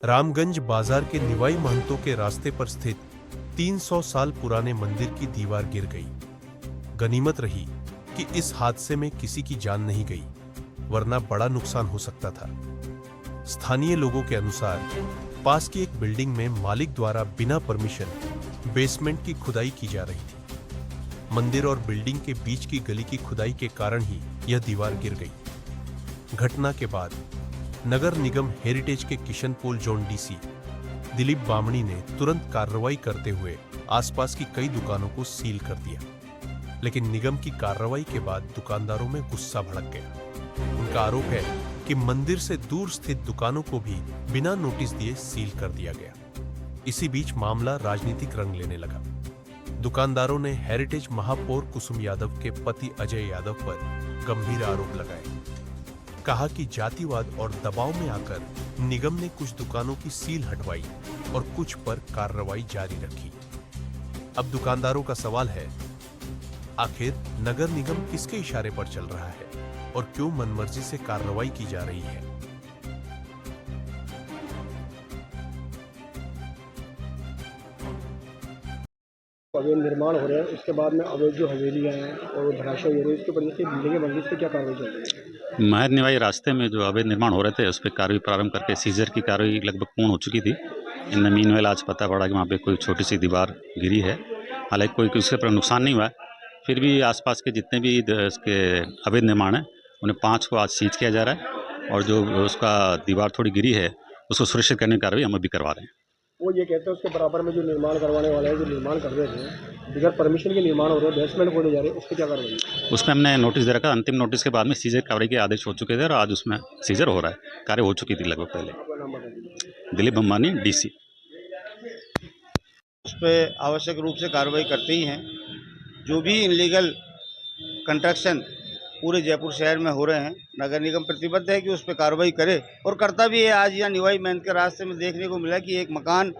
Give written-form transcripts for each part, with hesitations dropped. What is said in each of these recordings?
रामगंज बाजार के निवाई महंतों के रास्ते पर स्थित 300 साल पुराने मंदिर की दीवार गिर गई। गनीमत रही कि इस हादसे में किसी की जान नहीं गई, वरना बड़ा नुकसान हो सकता था। स्थानीय लोगों के अनुसार पास की एक बिल्डिंग में मालिक द्वारा बिना परमिशन बेसमेंट की खुदाई की जा रही थी। मंदिर और बिल्डिंग के बीच की गली की खुदाई के कारण ही यह दीवार गिर गई। घटना के बाद नगर निगम हेरिटेज के किशनपोल जोन डीसी दिलीप बामणी ने तुरंत कार्रवाई करते हुए आसपास की कई दुकानों को सील कर दिया। लेकिन निगम की कार्रवाई के बाद दुकानदारों में गुस्सा भड़क गया। उनका आरोप है कि मंदिर से दूर स्थित दुकानों को भी बिना नोटिस दिए सील कर दिया गया। इसी बीच मामला राजनीतिक रंग लेने लगा। दुकानदारों ने हेरिटेज महापौर कुसुम यादव के पति अजय यादव पर गंभीर आरोप लगाए। कहा कि जातिवाद और दबाव में आकर निगम ने कुछ दुकानों की सील हटवाई और कुछ पर कार्रवाई जारी रखी। अब दुकानदारों का सवाल है, आखिर नगर निगम किसके इशारे पर चल रहा है और क्यों मनमर्जी से कार्रवाई की जा रही है? अवैध निर्माण हो रहे हैं, उसके बाद में अवैध जो हवेलियाँ हैं और वो धराशायी हो रही है, इसके वजह से बिल्डिंगें बन रही है, इस पर क्या कार्रवाई चल रही है? महद निवाई रास्ते में जो अवैध निर्माण हो रहे थे उस पर कार्रवाई प्रारंभ करके सीजर की कार्रवाई लगभग पूर्ण हो चुकी थी। इन मीनवेल आज पता पड़ा कि वहाँ पे कोई छोटी सी दीवार गिरी है। हालांकि कोई उसके पर नुकसान नहीं हुआ है। फिर भी आसपास के जितने भी इसके अवैध निर्माण हैं उन्हें 5 को आज सीज किया जा रहा है और जो उसका दीवार थोड़ी गिरी है उसको सुरक्षित करने की कार्रवाई हम अभी करवा रहे हैं। वो ये कहते हैं उसके बराबर में जो निर्माण करवाने वाले हैं, जो निर्माण कर रहे थे, बगैर परमिशन के निर्माण हो रहे हैं, बेसमेंट खोले जा रहे हैं, उस पर क्या कार्रवाई है? उसमें हमने नोटिस दे रखा। अंतिम नोटिस के बाद में सीजर कार्रवाई के आदेश हो चुके थे और आज उसमें सीजर हो रहा है। कार्य हो चुकी थी लगभग पहले। आपका नाम बता दीजिए। दिलीप अंबानी डीसी। उस पर आवश्यक रूप से कार्रवाई करते ही हैं। जो भी इनलीगल कंस्ट्रक्शन पूरे जयपुर शहर में हो रहे हैं, नगर निगम प्रतिबद्ध है कि उस पर कार्रवाई करे और करता भी है। आज यहाँ निवाई महंत के रास्ते में देखने को मिला कि एक मकान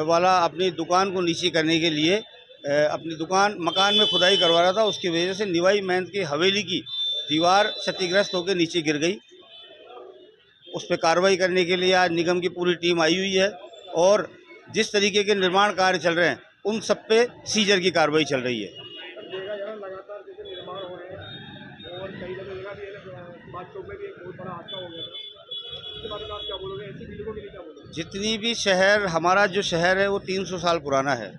वाला अपनी दुकान को नीची करने के लिए अपनी मकान में खुदाई करवा रहा था। उसकी वजह से निवाई महंत की हवेली की दीवार क्षतिग्रस्त होकर नीचे गिर गई। उस पर कार्रवाई करने के लिए आज निगम की पूरी टीम आई हुई है और जिस तरीके के निर्माण कार्य चल रहे हैं उन सब पे सीजर की कार्रवाई चल रही है। देखा जा रहा है लगातार जैसे निर्माण हो रहे हैं और कई जगह भी बात चौक में भी एक बहुत बड़ा हादसा हो गया था, इसके बारे में आप क्या बोलोगे? ऐसी बिल्डिंगों के लिए क्या बोलोगे? जितनी भी शहर, हमारा जो शहर है वो 300 साल पुराना है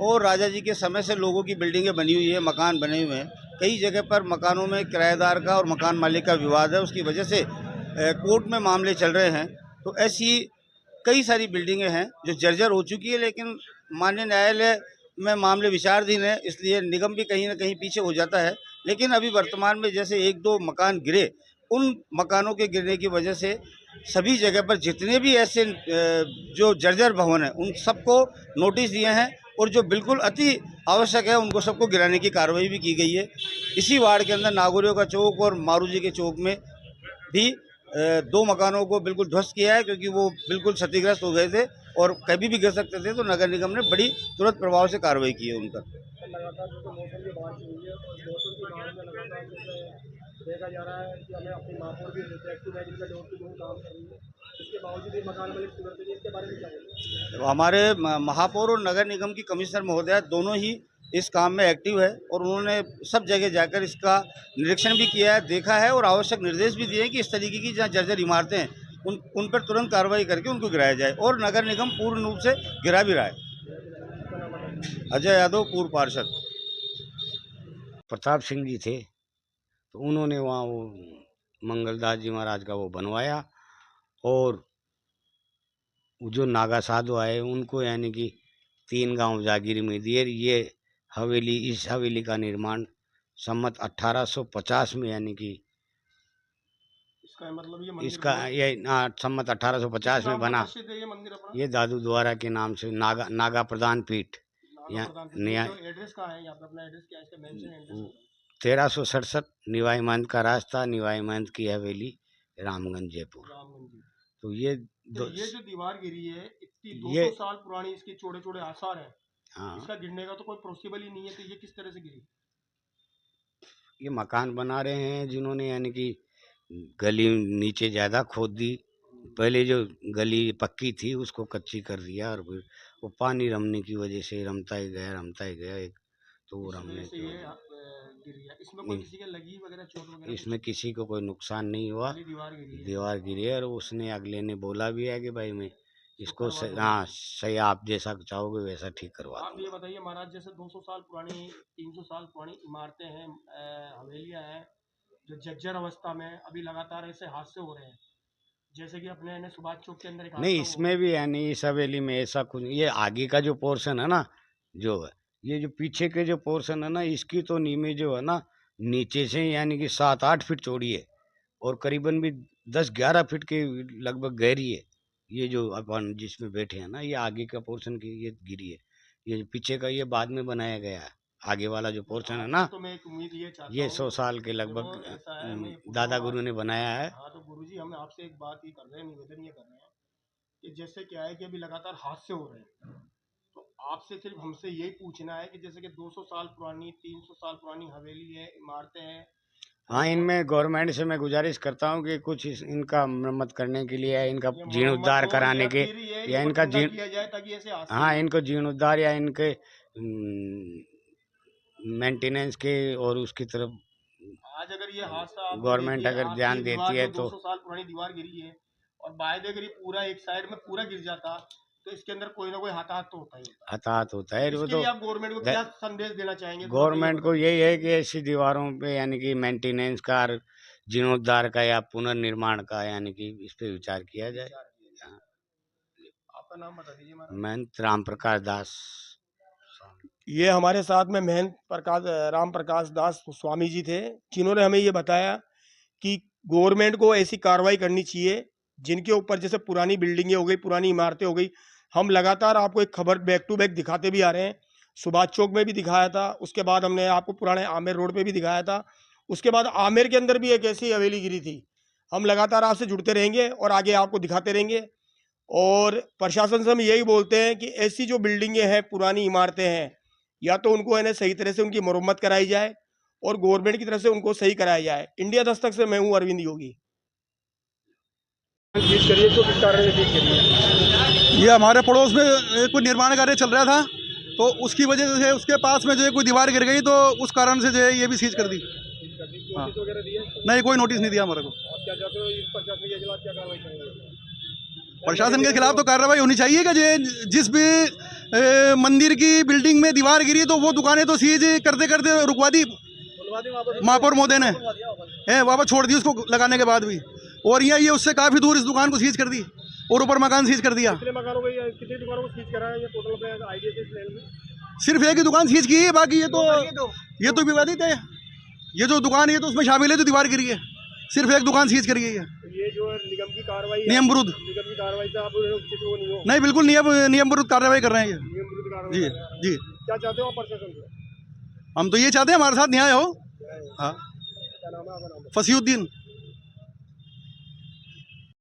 और राजा जी के समय से लोगों की बिल्डिंगें बनी हुई है, मकान बने हुए हैं। कई जगह पर मकानों में किराएदार का और मकान मालिक का विवाद है, उसकी वजह से कोर्ट में मामले चल रहे हैं। तो ऐसी कई सारी बिल्डिंगें हैं जो जर्जर हो चुकी है, लेकिन माननीय न्यायालय में मामले विचाराधीन है, इसलिए निगम भी कहीं ना कहीं पीछे हो जाता है। लेकिन अभी वर्तमान में जैसे 1-2 मकान गिरे, उन मकानों के गिरने की वजह से सभी जगह पर जितने भी ऐसे जो जर्जर भवन हैं उन सबको नोटिस दिए हैं और जो बिल्कुल अति आवश्यक है उनको सबको गिराने की कार्रवाई भी की गई है। इसी वार्ड के अंदर नागौरियों का चौक और मारूजी के चौक में भी 2 मकानों को बिल्कुल ध्वस्त किया है, क्योंकि वो बिल्कुल क्षतिग्रस्त हो गए थे और कभी भी गिर सकते थे। तो नगर निगम ने बड़ी तुरंत प्रभाव से कार्रवाई की है उन पर। लगातार जैसे मौसम की बात हुई है, मौसम की बात में लगातार जैसे देखा जा रहा है कि हमें अपनी महापौर भी एक्टिव है, जिनका डोर टू डोर काम कर रही है, इसके बावजूद भी मकान मालिक सुधरते नहीं, इसके बारे में क्या बोलेंगे? तो हमारे महापौर और नगर निगम की कमिश्नर महोदया दोनों ही इस काम में एक्टिव है और उन्होंने सब जगह जाकर इसका निरीक्षण भी किया है, देखा है और आवश्यक निर्देश भी दिए हैं कि इस तरीके की जहाँ जर्जर इमारतें हैं उन पर तुरंत कार्रवाई करके उनको गिराया जाए और नगर निगम पूर्ण रूप से गिरा भी रहा है। अजय यादव, पूर्व पार्षद। प्रताप सिंह जी थे, तो उन्होंने वहाँ वो मंगलदास जी महाराज का वो बनवाया और वो जो नागा साधु आए उनको यानी कि 3 गांव जागीर में दिए। ये हवेली, इस हवेली का निर्माण सम्मत 1850 में यानी कि इसका मतलब ये मंदिर इसका ये सम्मत 1850 में बना। प्रसिद्ध है ये मंदिर अपना? ये दादू द्वारा के नाम से नागा प्रधान पीठ। नागा प्रधान पीठ। यहाँ जो एड्रेस कहाँ है यहाँ पे? अपना एड्रेस क्या है? इसका मेंशन एड्रेस 1367 निवाई महंत का रास्ता, निवाई महंत की हवेली, रामगंज जयपुर। रामगंज जी। तो ये तो ये जो दीवार गिरी है इतनी 200 ये साल पुरानी, इसके चौड़े चौड़े आसार हैं, हाँ, इसका गिरने का तो कोई पॉसिबल ही नहीं है, तो ये किस तरह से गिरी? ये मकान बना रहे हैं जिन्होंने यानी कि गली नीचे ज़्यादा खोद दी, पहले जो गली पक्की थी उसको कच्ची कर दिया, और फिर वो पानी रमने की वजह से रमता ही गया एक, तो वो रमने से की ये वजह गिर गया। इसमें कोई नहीं। किसी के लगी वगैरह चोट वगैरह? इसमें किसी को कोई नुकसान नहीं हुआ, खाली दीवार गिरी है। दीवार गिरी है, और उसने अगले ने बोला भी है कि भाई मैं इसको करवा दूंगा। हाँ सही, आप जैसा चाहोगे वैसा ठीक करवा आप ये दूंगा। बताइए महाराज, जैसे 200 साल पुरानी, 300 साल पुरानी इमारतें हैं, हवेलियां हैं, जो जर्जर अवस्था में, अभी लगातार ऐसे हादसे हो रहे हैं, जैसे कि अपने ने सुभाष चौक के अंदर एक नहीं, हादसा इसमें भी है नहीं, इस हवेली में ऐसा कुछ, ये आगे का जो पोर्शन है ना, जो है ये जो पीछे के जो पोर्शन है ना, इसकी तो नींव जो है ना, नीचे से यानी कि 7-8 फीट चौड़ी है, और करीबन भी 10-11 फीट के लगभग गहरी है। ये जो अपन जिसमें बैठे हैं ना, ये आगे का पोर्शन की ये गिरी है, ये पीछे का ये बाद में बनाया गया है। आगे वाला जो पोर्शन है ना, तो मैं एक उम्मीद ये चाहता ये हूँ, 100 साल के देखो, लगभग ऐसा है, मैं ये पूछ दादा रहा हूँ गुरु ने बनाया है। हाँ, तो गुरुजी हम आपसे एक बात ही कर रहे हैं, निवेदन ये कर रहे हैं कि जैसे क्या है कि अभी लगातार हादसे हो रहे हैं, तो आपसे सिर्फ हमसे यही पूछना है कि जैसे कि 200 साल पुरानी, 300 साल पुरानी हवेली है, इमारतें हैं, हाँ, इनमें गवर्नमेंट से मैं गुजारिश करता हूँ कि कुछ इनका मरम्मत करने के लिए, इनका ये जीर्णोद्धार मोहम्मद हो कराने या के, फिर ये या इनको इनका ठंडा जीर्ण किया जाए ताकि ऐसे हादसे हाँ, ना इनको जीर्णोद्धार या इनके मेंटेनेंस के और उसकी तरफ हो। आज अगर ये हादसा आप गवर्नमेंट देखिए, अगर आपकी ध्यान दीवार देती है जो तो 200 साल पुरानी दीवार गिरी है, और बाय अगर ये पूरा एक साइड में पूरा गिर जाता, तो इसके अंदर कोई ना कोई हताहत तो होता ही होता। हताहत होता है। वो इसके तो लिए आप गवर्नमेंट को क्या संदेश देना चाहेंगे? तो गवर्नमेंट को बताइए। यही है कि ऐसी दीवारों पे यानी कि मेंटेनेंस का, जीर्णोद्धार का या पुनर्निर्माण का यानी कि इस पे विचार किया जाए। हाँ, आपका नाम बता दीजिए महाराज। मैं राम प्रकाश दास। ये हमारे साथ में महंत राम प्रकाश दास स्वामी जी थे, जिन्होंने हमें ये बताया कि गवर्नमेंट को ऐसी कार्रवाई करनी चाहिए जिनके ऊपर, जैसे पुरानी बिल्डिंगें हो गई, पुरानी इमारतें हो गई, हम लगातार आपको एक खबर बैक टू बैक दिखाते भी आ रहे हैं। सुभाष चौक में भी दिखाया था, उसके बाद हमने आपको पुराने आमेर रोड पे भी दिखाया था, उसके बाद आमेर के अंदर भी एक ऐसी हवेली गिरी थी। हम लगातार आपसे जुड़ते रहेंगे और आगे आपको दिखाते रहेंगे, और प्रशासन से हम यही बोलते हैं कि ऐसी जो बिल्डिंगें हैं, पुरानी इमारतें हैं, या तो उनको है ना सही तरह से उनकी मरम्मत कराई जाए और गवर्नमेंट की तरफ से उनको सही कराया जाए। इंडिया दस्तक से मैं हूँ अरविंद योगी। ये हमारे पड़ोस में कोई निर्माण कार्य चल रहा था, तो उसकी वजह से उसके पास में जो है कोई दीवार गिर गई, तो उस कारण से जो है ये भी सीज कर दी। हाँ। नहीं, कोई नोटिस नहीं दिया हमारे को। प्रशासन के खिलाफ तो कार्रवाई होनी चाहिए कि जिस भी मंदिर की बिल्डिंग में दीवार गिरी तो वो दुकानें तो सीज करते करते रुकवा दी महापौर महोदय ने, है वापस छोड़ दी उसको लगाने के बाद भी। और ये उससे काफ़ी दूर इस दुकान को सीज कर दी और ऊपर मकान सीज कर दिया। कितने दुकानों को सीज करा है ये टोटल पे आईडिया से प्लान में? सिर्फ एक ही दुकान सीज की है, बाकी ये तो विवादित है। ये जो दुकान है तो उसमें शामिल है, तो दीवार गिरी है। सिर्फ एक दुकान सीज करी है। ये जो निगम की कार्रवाई, नियम विरुद्ध, निगम की कार्रवाई से आप किसी को नहीं हो? नहीं, बिल्कुल नियम विरुद्ध कार्रवाई कर रहे हैं ये। नियम विरुद्ध कार्रवाई जी कर रहे हैं। जी, क्या चाहते हो आप प्रशासन से? हम तो ये चाहते हैं हमारे साथ न्याय हो। हाँ, क्या नाम है आपका? नाम फसीउद्दीन।